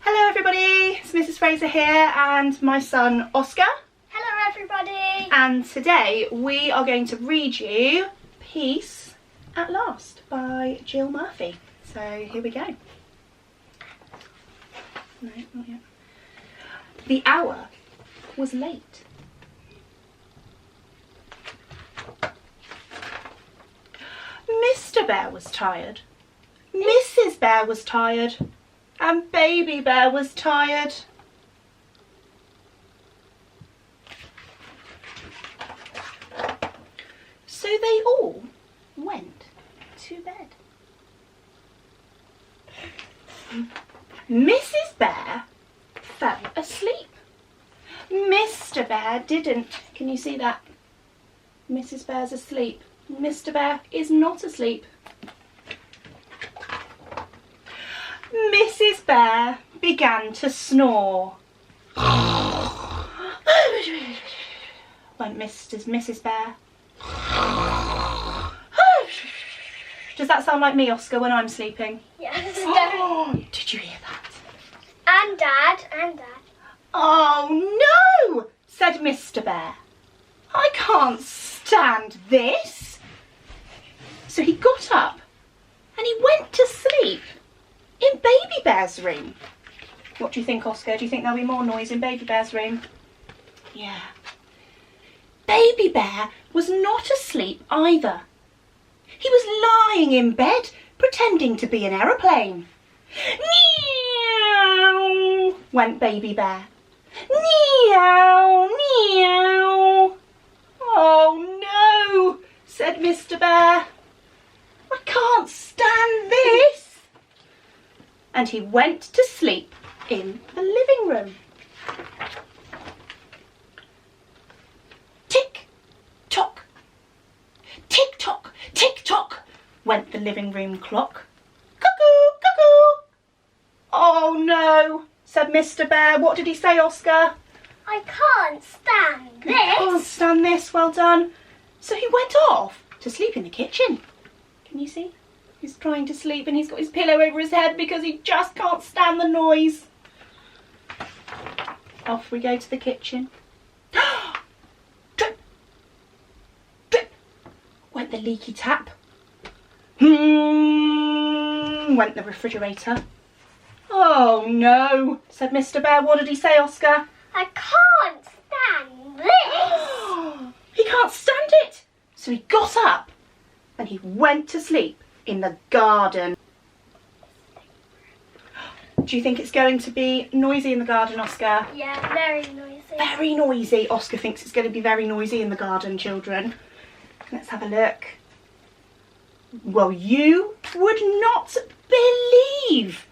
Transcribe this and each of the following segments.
Hello everybody, it's Mrs. Fraser here and my son Oscar. Hello everybody. And today we are going to read you Peace at Last by Jill Murphy. So here we go. No, not yet. The hour was late. Mr. Bear was tired. Mrs. Bear was tired. And Baby Bear was tired. So they all went to bed. Mrs. Bear fell asleep. Mr. Bear didn't. Can you see that? Mrs. Bear's asleep. Mr. Bear is not asleep. Mrs. Bear began to snore. Went Mrs. Bear. Does that sound like me, Oscar, when I'm sleeping? Yes. Oh, did you hear that? And Dad. Oh no, said Mr. Bear. I can't stand this. So he got up and he went to sleep in Baby Bear's room. What do you think, Oscar? Do you think there'll be more noise in Baby Bear's room? Yeah. Baby Bear was not asleep either. He was lying in bed, pretending to be an aeroplane. Meow, went Baby Bear. Meow, meow. Oh no, said Mr. Bear. I can't stand this. And he went to sleep in the living room. Tick, tock, tick tock, tick tock, went the living room clock. Cuckoo, cuckoo. Oh no, said Mr. Bear. What did he say, Oscar? I can't stand this. I can't stand this, well done. So he went off to sleep in the kitchen. Can you see? He's trying to sleep and he's got his pillow over his head because he just can't stand the noise. Off we go to the kitchen. Drip, drip, went the leaky tap. Went the refrigerator. Oh no, said Mr. Bear. What did he say, Oscar? I can't stand this. He can't stand it. So he got up and he went to sleep in the garden. Do you think it's going to be noisy in the garden, Oscar? Yeah, very noisy. Very noisy. Oscar thinks it's going to be very noisy in the garden, children. Let's have a look. Well, you would not believe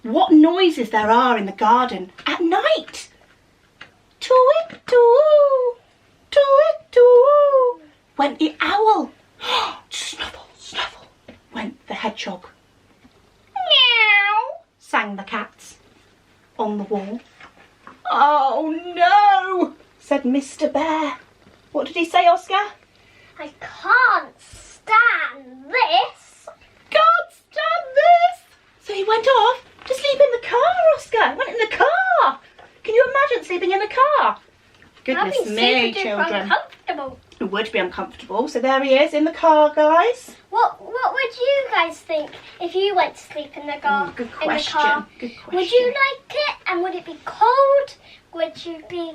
what noises there are in the garden at night. Too-it, too-oo, too-it, too-oo, went the owl. Snuffle, snuffle, went the hedgehog. Meow, sang the cats on the wall. Oh no, said Mr. Bear. What did he say, Oscar? I can't stand this. Can't stand this. So he went off to sleep in the car, Oscar. Went in the car. Can you imagine sleeping in the car? Goodness That'd be me, super children. uncomfortable. It would be uncomfortable. So there he is in the car, guys. What would you guys think if you went to sleep in the car? Good In the question. car? Good question. Would you like it? And would it be cold? Would you be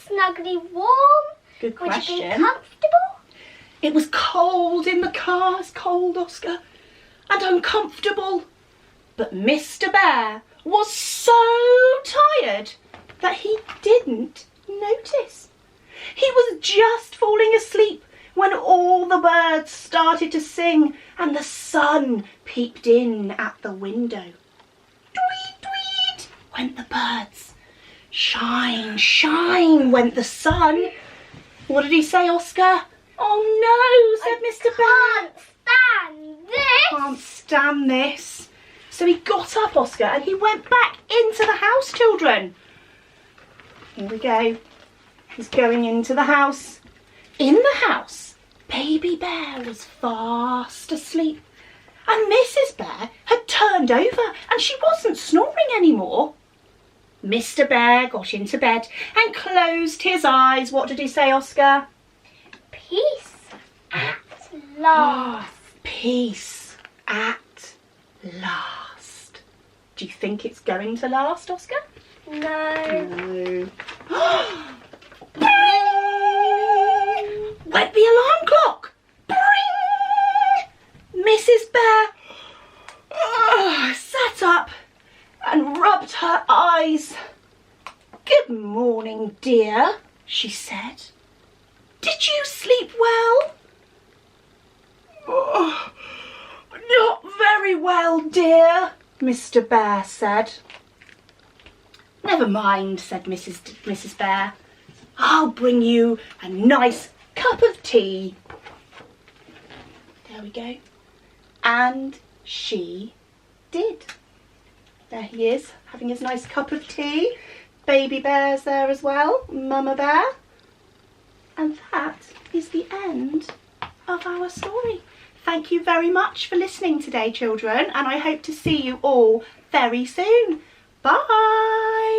snugly warm? Good Would question. you be comfortable? It was cold in the car. It's cold, Oscar, and uncomfortable. But Mr. Bear was so tired that he didn't notice. He was just falling asleep when all the birds started to sing and the sun peeped in at the window. Tweet, tweet, went the birds. Shine, shine, went the sun. What did he say, Oscar? Oh no, said Mr. Bear. Can't stand this. Can't stand this. So he got up, Oscar, and he went back into the house, children. Here we go. He's going into the house. In the house, Baby Bear was fast asleep, and Mrs. Bear had turned over and she wasn't snoring anymore. Mr. Bear got into bed and closed his eyes. What did he say, Oscar? Peace at last. Peace at last. Do you think it's going to last, Oscar? No. No. Went the alarm clock. Mrs. Bear sat up and rubbed her eyes. Good morning, dear, she said. Did you sleep well? Oh, not very well, dear, Mr. Bear said. Never mind, said Mrs. Bear. I'll bring you a nice cup of tea. There we go. And she did. There he is, having his nice cup of tea. Baby Bear's there as well, Mama Bear. And that is the end of our story. Thank you very much for listening today, children, and I hope to see you all very soon. Bye!